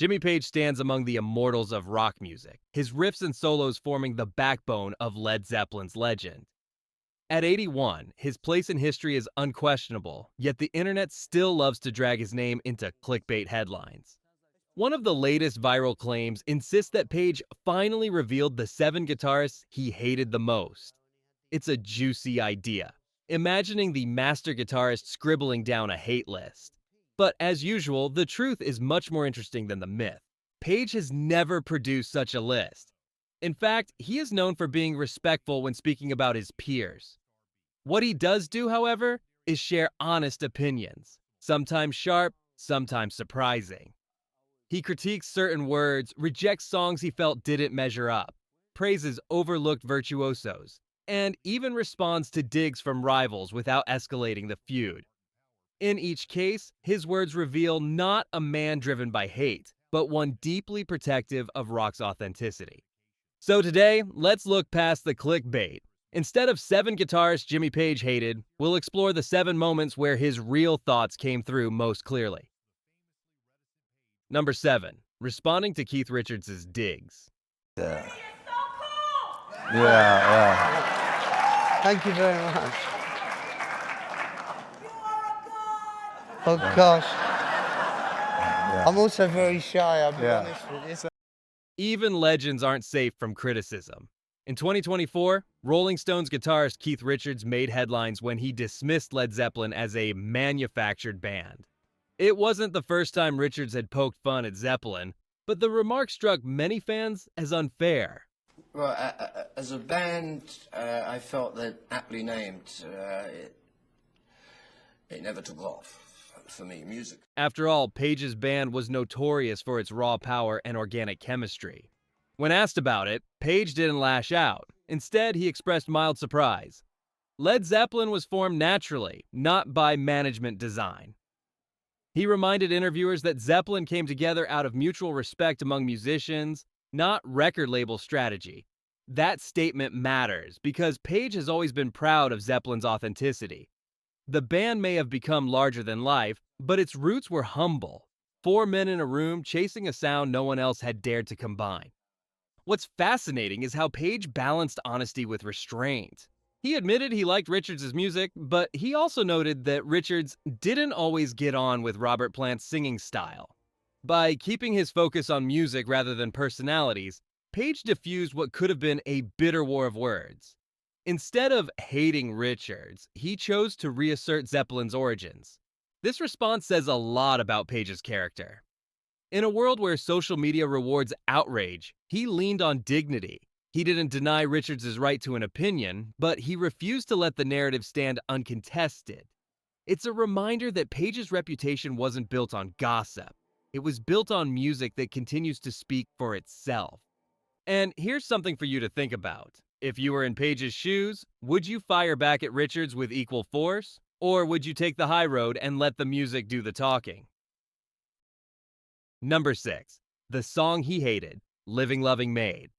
Jimmy Page stands among the immortals of rock music, his riffs and solos forming the backbone of Led Zeppelin's legend. At 81, his place in history is unquestionable, yet the internet still loves to drag his name into clickbait headlines. One of the latest viral claims insists that Page finally revealed the 7 guitarists he hated the most. It's a juicy idea, imagining the master guitarist scribbling down a hate list. But as usual, the truth is much more interesting than the myth. Page has never produced such a list. In fact, he is known for being respectful when speaking about his peers. What he does do, however, is share honest opinions, sometimes sharp, sometimes surprising. He critiques certain words, rejects songs he felt didn't measure up, praises overlooked virtuosos, and even responds to digs from rivals without escalating the feud. In each case, his words reveal not a man driven by hate, but one deeply protective of rock's authenticity. So today, let's look past the clickbait. Instead of 7 guitarists Jimmy Page hated, we'll explore the 7 moments where his real thoughts came through most clearly. Number 7. Responding to Keith Richards' digs. Yeah. Yeah. Thank you very much. Oh gosh. Yeah. I'm also very shy, I'll be Yeah. honest with you. Even legends aren't safe from criticism. In 2024, Rolling Stones guitarist Keith Richards made headlines when he dismissed Led Zeppelin as a manufactured band. It wasn't the first time Richards had poked fun at Zeppelin, but the remark struck many fans as unfair. Well, as a band, I felt that aptly named, it never took off for me, music. After all, Page's band was notorious for its raw power and organic chemistry. When asked about it, Page didn't lash out. Instead, he expressed mild surprise. Led Zeppelin was formed naturally, not by management design. He reminded interviewers that Zeppelin came together out of mutual respect among musicians, not record label strategy. That statement matters because Page has always been proud of Zeppelin's authenticity. The band may have become larger than life, but its roots were humble. 4 men in a room chasing a sound no one else had dared to combine. What's fascinating is how Page balanced honesty with restraint. He admitted he liked Richards' music, but he also noted that Richards didn't always get on with Robert Plant's singing style. By keeping his focus on music rather than personalities, Page diffused what could have been a bitter war of words. Instead of hating Richards, he chose to reassert Zeppelin's origins. This response says a lot about Page's character. In a world where social media rewards outrage, he leaned on dignity. He didn't deny Richards' right to an opinion, but he refused to let the narrative stand uncontested. It's a reminder that Page's reputation wasn't built on gossip. It was built on music that continues to speak for itself. And here's something for you to think about. If you were in Page's shoes, would you fire back at Richards with equal force? Or would you take the high road and let the music do the talking? Number 6. The song he hated, Living Loving Maid.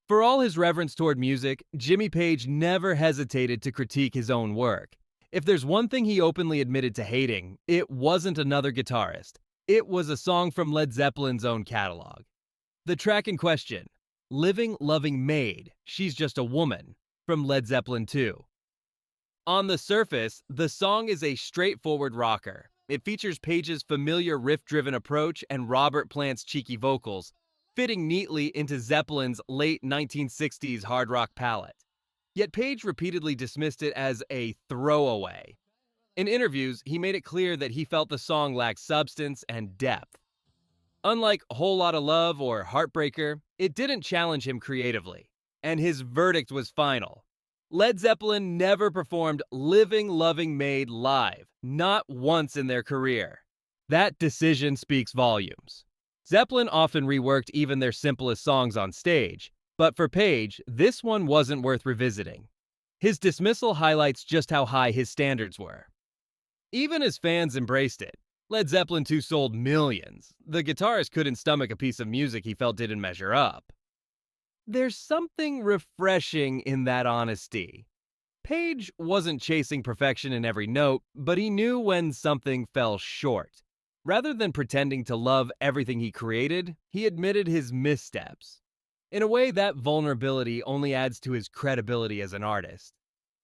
For all his reverence toward music, Jimmy Page never hesitated to critique his own work. If there's one thing he openly admitted to hating, it wasn't another guitarist. It was a song from Led Zeppelin's own catalog. The track in question, Living Loving Maid, She's Just a Woman, from Led Zeppelin II. On the surface, the song is a straightforward rocker. It features Page's familiar riff-driven approach and Robert Plant's cheeky vocals, fitting neatly into Zeppelin's late 1960s hard rock palette. Yet Page repeatedly dismissed it as a throwaway. In interviews, he made it clear that he felt the song lacked substance and depth. Unlike Whole Lotta Love or Heartbreaker, it didn't challenge him creatively, and his verdict was final. Led Zeppelin never performed Living Loving Maid live, not once in their career. That decision speaks volumes. Zeppelin often reworked even their simplest songs on stage, but for Page, this one wasn't worth revisiting. His dismissal highlights just how high his standards were. Even as fans embraced it, Led Zeppelin II sold millions. The guitarist couldn't stomach a piece of music he felt didn't measure up. There's something refreshing in that honesty. Page wasn't chasing perfection in every note, but he knew when something fell short. Rather than pretending to love everything he created, he admitted his missteps. In a way, that vulnerability only adds to his credibility as an artist.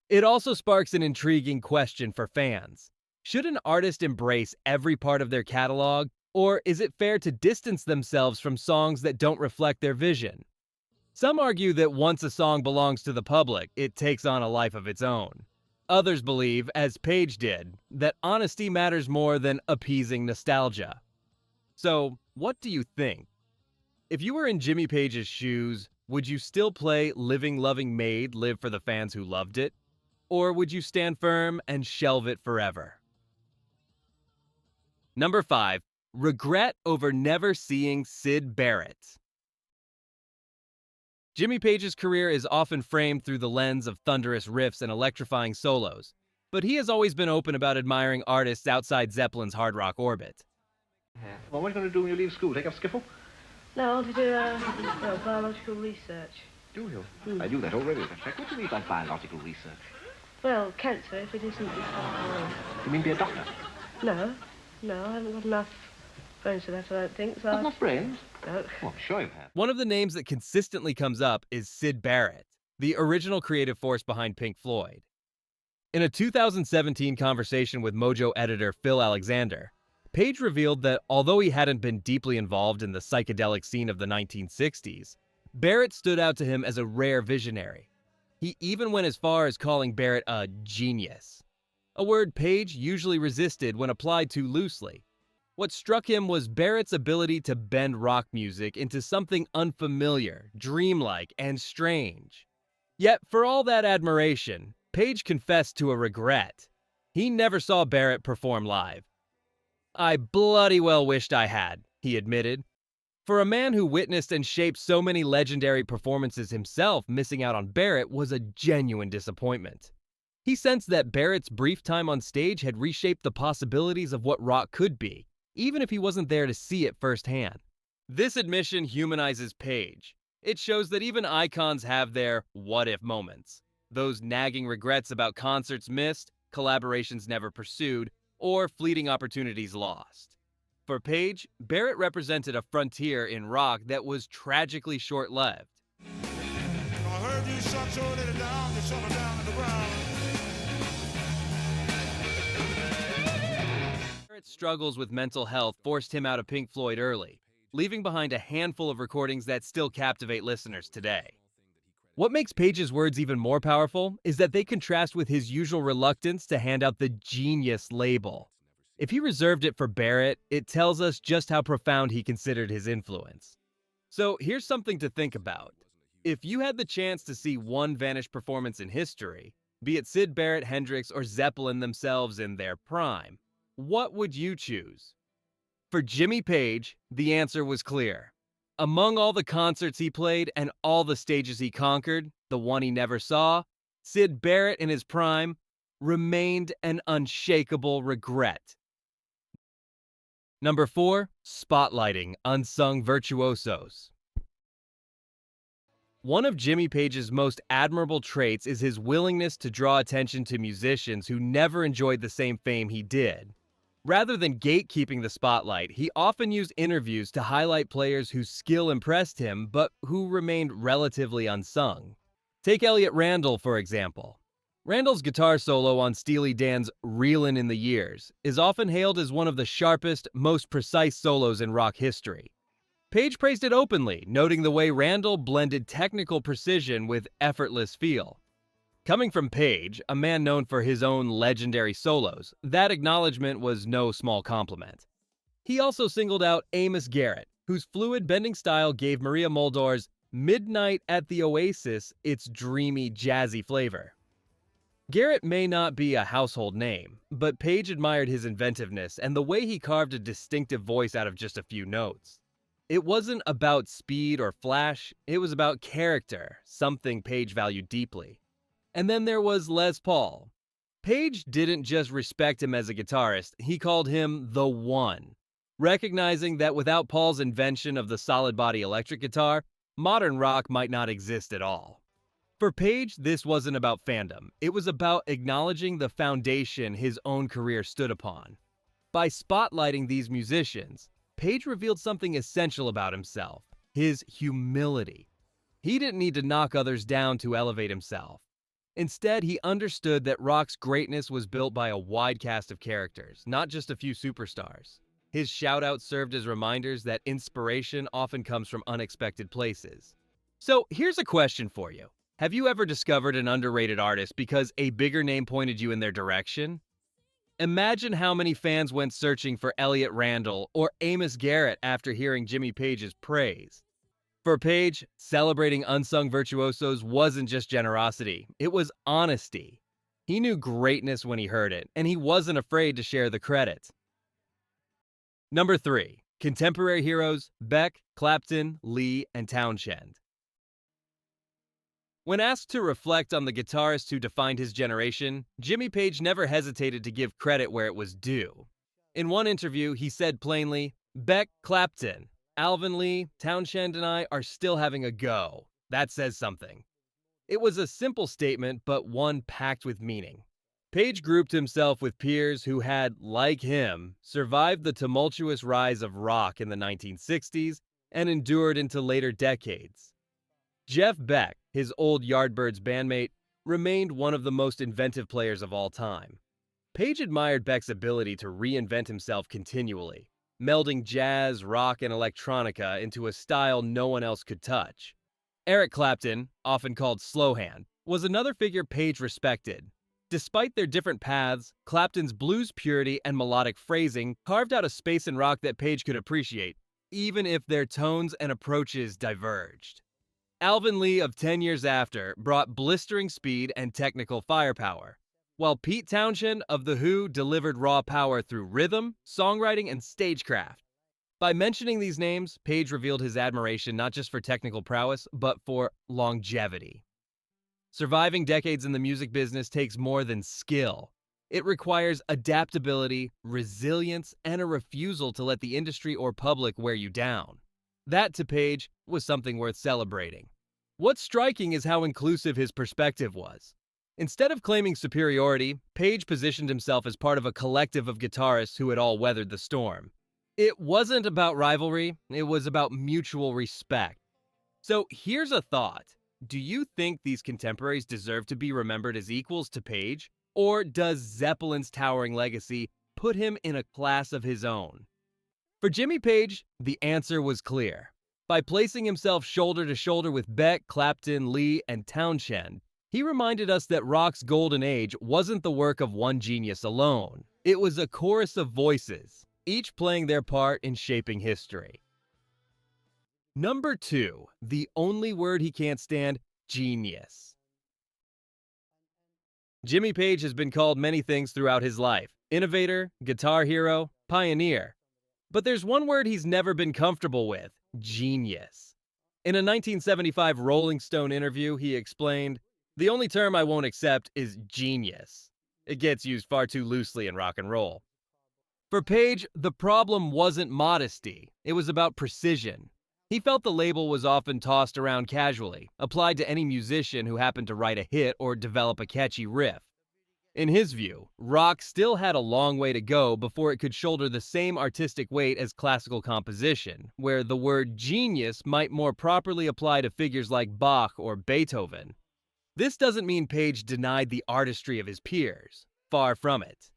It also sparks an intriguing question for fans. Should an artist embrace every part of their catalog, or is it fair to distance themselves from songs that don't reflect their vision? Some argue that once a song belongs to the public, it takes on a life of its own. Others believe, as Page did, that honesty matters more than appeasing nostalgia. So, what do you think? If you were in Jimmy Page's shoes, would you still play Living Loving Maid Live for the fans who loved it? Or would you stand firm and shelve it forever? Number 5. Regret over never seeing Syd Barrett. Jimmy Page's career is often framed through the lens of thunderous riffs and electrifying solos, but he has always been open about admiring artists outside Zeppelin's hard rock orbit. Well, what are you going to do when you leave school? Take up skiffle? No, I want to do biological research. Do you? I do that already. What do you mean by biological research? Well, cancer, if it isn't... You mean be a doctor? No, I haven't got enough brains for that, I don't think. So Not enough brains? No. Well, I'm sure you have. One of the names that consistently comes up is Syd Barrett, the original creative force behind Pink Floyd. In a 2017 conversation with Mojo editor Phil Alexander, Page revealed that although he hadn't been deeply involved in the psychedelic scene of the 1960s, Barrett stood out to him as a rare visionary. He even went as far as calling Barrett a genius, a word Page usually resisted when applied too loosely. What struck him was Barrett's ability to bend rock music into something unfamiliar, dreamlike, and strange. Yet, for all that admiration, Page confessed to a regret. He never saw Barrett perform live. "I bloody well wished I had," he admitted. For a man who witnessed and shaped so many legendary performances himself, missing out on Barrett was a genuine disappointment. He sensed that Barrett's brief time on stage had reshaped the possibilities of what rock could be, even if he wasn't there to see it firsthand. This admission humanizes Page. It shows that even icons have their what-if moments. Those nagging regrets about concerts missed, collaborations never pursued, or fleeting opportunities lost. For Page, Barrett represented a frontier in rock that was tragically short-lived. I heard you shut your lady down, you shut her down in the ground. Barrett's struggles with mental health forced him out of Pink Floyd early, leaving behind a handful of recordings that still captivate listeners today. What makes Page's words even more powerful is that they contrast with his usual reluctance to hand out the genius label. If he reserved it for Barrett, it tells us just how profound he considered his influence. So here's something to think about. If you had the chance to see one vanished performance in history, be it Syd Barrett, Hendrix, or Zeppelin themselves in their prime, what would you choose? For Jimmy Page, the answer was clear. Among all the concerts he played and all the stages he conquered, the one he never saw, Syd Barrett in his prime remained an unshakable regret. Number 4, spotlighting unsung virtuosos. One of Jimmy Page's most admirable traits is his willingness to draw attention to musicians who never enjoyed the same fame he did. Rather than gatekeeping the spotlight, he often used interviews to highlight players whose skill impressed him but who remained relatively unsung. Take Elliott Randall, for example. Randall's guitar solo on Steely Dan's Reelin' in the Years is often hailed as one of the sharpest, most precise solos in rock history. Page praised it openly, noting the way Randall blended technical precision with effortless feel. Coming from Page, a man known for his own legendary solos, that acknowledgement was no small compliment. He also singled out Amos Garrett, whose fluid bending style gave Maria Muldaur's Midnight at the Oasis its dreamy, jazzy flavor. Garrett may not be a household name, but Page admired his inventiveness and the way he carved a distinctive voice out of just a few notes. It wasn't about speed or flash, it was about character, something Page valued deeply. And then there was Les Paul. Page didn't just respect him as a guitarist, he called him the one, recognizing that without Paul's invention of the solid body electric guitar, modern rock might not exist at all. For Page, this wasn't about fandom, it was about acknowledging the foundation his own career stood upon. By spotlighting these musicians, Page revealed something essential about himself: his humility. He didn't need to knock others down to elevate himself. Instead, he understood that rock's greatness was built by a wide cast of characters, not just a few superstars. His shout-outs served as reminders that inspiration often comes from unexpected places. So here's a question for you. Have you ever discovered an underrated artist because a bigger name pointed you in their direction? Imagine how many fans went searching for Elliot Randall or Amos Garrett after hearing Jimmy Page's praise. For Page, celebrating unsung virtuosos wasn't just generosity, it was honesty. He knew greatness when he heard it, and he wasn't afraid to share the credit. Number 3. Contemporary heroes Beck, Clapton, Lee, and Townshend. When asked to reflect on the guitarists who defined his generation, Jimmy Page never hesitated to give credit where it was due. In one interview, he said plainly, "Beck, Clapton, Alvin Lee, Townshend, and I are still having a go. That says something." It was a simple statement, but one packed with meaning. Page grouped himself with peers who had, like him, survived the tumultuous rise of rock in the 1960s and endured into later decades. Jeff Beck, his old Yardbirds bandmate, remained one of the most inventive players of all time. Page admired Beck's ability to reinvent himself continually, melding jazz, rock, and electronica into a style no one else could touch. Eric Clapton, often called Slowhand, was another figure Page respected. Despite their different paths, Clapton's blues purity and melodic phrasing carved out a space in rock that Page could appreciate, even if their tones and approaches diverged. Alvin Lee of 10 Years After brought blistering speed and technical firepower, while Pete Townshend of The Who delivered raw power through rhythm, songwriting, and stagecraft. By mentioning these names, Page revealed his admiration not just for technical prowess, but for longevity. Surviving decades in the music business takes more than skill. It requires adaptability, resilience, and a refusal to let the industry or public wear you down. That, to Page, was something worth celebrating. What's striking is how inclusive his perspective was. Instead of claiming superiority, Page positioned himself as part of a collective of guitarists who had all weathered the storm. It wasn't about rivalry, it was about mutual respect. So here's a thought. Do you think these contemporaries deserve to be remembered as equals to Page? Or does Zeppelin's towering legacy put him in a class of his own? For Jimmy Page, the answer was clear. By placing himself shoulder to shoulder with Beck, Clapton, Lee, and Townshend, he reminded us that rock's golden age wasn't the work of one genius alone. It was a chorus of voices, each playing their part in shaping history. Number 2, the only word he can't stand, genius. Jimmy Page has been called many things throughout his life: innovator, guitar hero, pioneer. But there's one word he's never been comfortable with: genius. In a 1975 Rolling Stone interview, he explained, "The only term I won't accept is genius. It gets used far too loosely in rock and roll." For Page, the problem wasn't modesty, it was about precision. He felt the label was often tossed around casually, applied to any musician who happened to write a hit or develop a catchy riff. In his view, rock still had a long way to go before it could shoulder the same artistic weight as classical composition, where the word genius might more properly apply to figures like Bach or Beethoven. This doesn't mean Page denied the artistry of his peers. Far from it.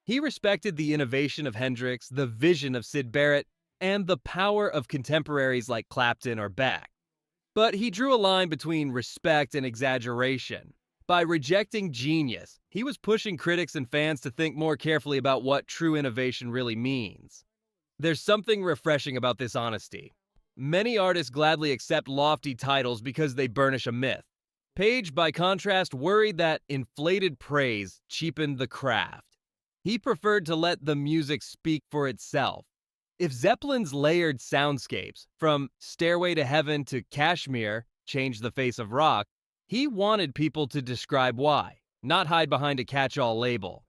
He respected the innovation of Hendrix, the vision of Syd Barrett, and the power of contemporaries like Clapton or Beck. But he drew a line between respect and exaggeration. By rejecting genius, he was pushing critics and fans to think more carefully about what true innovation really means. There's something refreshing about this honesty. Many artists gladly accept lofty titles because they burnish a myth. Page, by contrast, worried that inflated praise cheapened the craft. He preferred to let the music speak for itself. If Zeppelin's layered soundscapes, from Stairway to Heaven to Kashmir, changed the face of rock, he wanted people to describe why, not hide behind a catch-all label.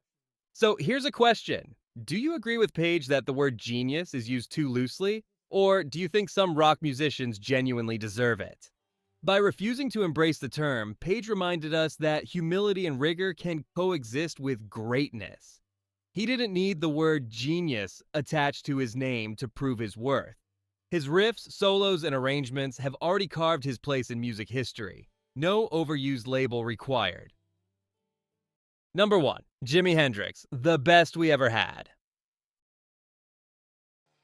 So here's a question. Do you agree with Page that the word genius is used too loosely? Or do you think some rock musicians genuinely deserve it? By refusing to embrace the term, Page reminded us that humility and rigor can coexist with greatness. He didn't need the word genius attached to his name to prove his worth. His riffs, solos, and arrangements have already carved his place in music history. No overused label required. Number 1. Jimi Hendrix, the best we ever had.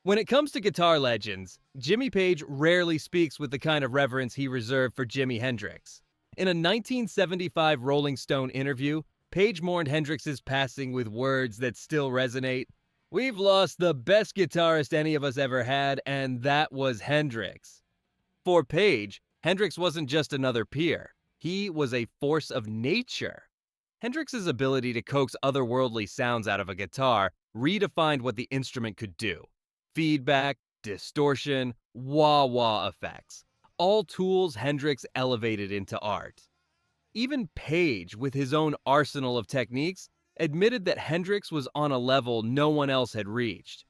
When it comes to guitar legends, Jimmy Page rarely speaks with the kind of reverence he reserved for Jimi Hendrix. In a 1975 Rolling Stone interview, Page mourned Hendrix's passing with words that still resonate. "We've lost the best guitarist any of us ever had, and that was Hendrix." For Page, Hendrix wasn't just another peer. He was a force of nature. Hendrix's ability to coax otherworldly sounds out of a guitar redefined what the instrument could do. Feedback, distortion, wah-wah effects. All tools Hendrix elevated into art. Even Page, with his own arsenal of techniques, admitted that Hendrix was on a level no one else had reached.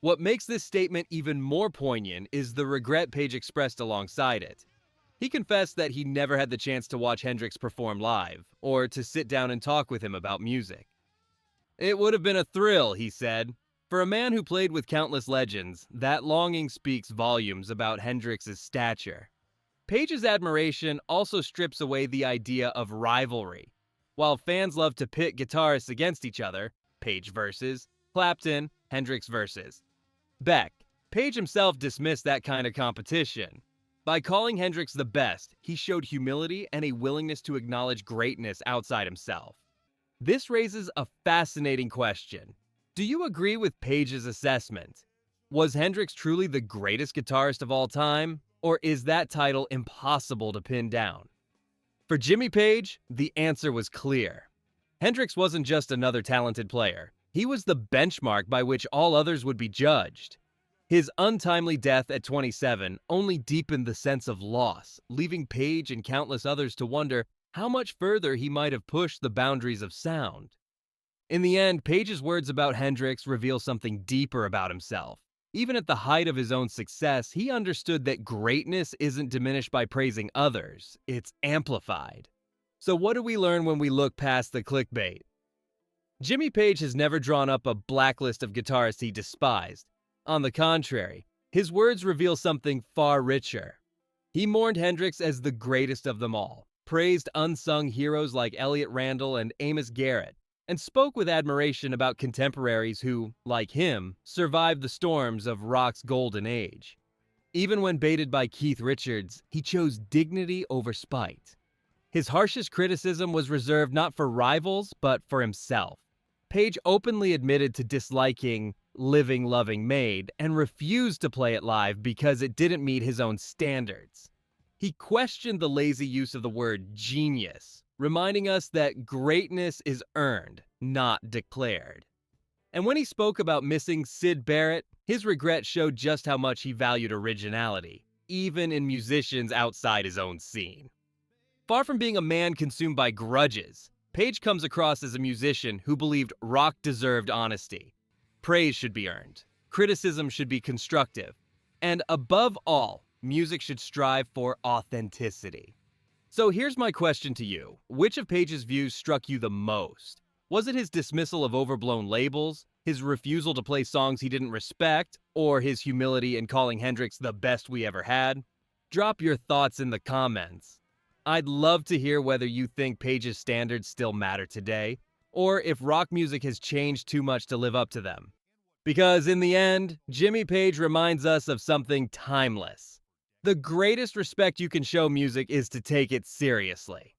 What makes this statement even more poignant is the regret Page expressed alongside it. He confessed that he never had the chance to watch Hendrix perform live, or to sit down and talk with him about music. "It would have been a thrill," he said. For a man who played with countless legends, that longing speaks volumes about Hendrix's stature. Page's admiration also strips away the idea of rivalry. While fans love to pit guitarists against each other, Page versus Clapton, Hendrix versus Beck, Page himself dismissed that kind of competition. By calling Hendrix the best, he showed humility and a willingness to acknowledge greatness outside himself. This raises a fascinating question. Do you agree with Page's assessment? Was Hendrix truly the greatest guitarist of all time, or is that title impossible to pin down? For Jimmy Page, the answer was clear. Hendrix wasn't just another talented player. He was the benchmark by which all others would be judged. His untimely death at 27 only deepened the sense of loss, leaving Page and countless others to wonder how much further he might have pushed the boundaries of sound. In the end, Page's words about Hendrix reveal something deeper about himself. Even at the height of his own success, he understood that greatness isn't diminished by praising others, it's amplified. So what do we learn when we look past the clickbait? Jimmy Page has never drawn up a blacklist of guitarists he despised. On the contrary, his words reveal something far richer. He mourned Hendrix as the greatest of them all, praised unsung heroes like Elliott Randall and Amos Garrett, and spoke with admiration about contemporaries who, like him, survived the storms of rock's golden age. Even when baited by Keith Richards, he chose dignity over spite. His harshest criticism was reserved not for rivals, but for himself. Page openly admitted to disliking Living Loving Maid and refused to play it live because it didn't meet his own standards. He questioned the lazy use of the word genius, reminding us that greatness is earned, not declared. And when he spoke about missing Syd Barrett, his regret showed just how much he valued originality, even in musicians outside his own scene. Far from being a man consumed by grudges, Page comes across as a musician who believed rock deserved honesty. Praise should be earned, criticism should be constructive, and above all, music should strive for authenticity. So here's my question to you. Which of Page's views struck you the most? Was it his dismissal of overblown labels, his refusal to play songs he didn't respect, or his humility in calling Hendrix the best we ever had? Drop your thoughts in the comments. I'd love to hear whether you think Page's standards still matter today, or if rock music has changed too much to live up to them. Because in the end, Jimmy Page reminds us of something timeless. The greatest respect you can show music is to take it seriously.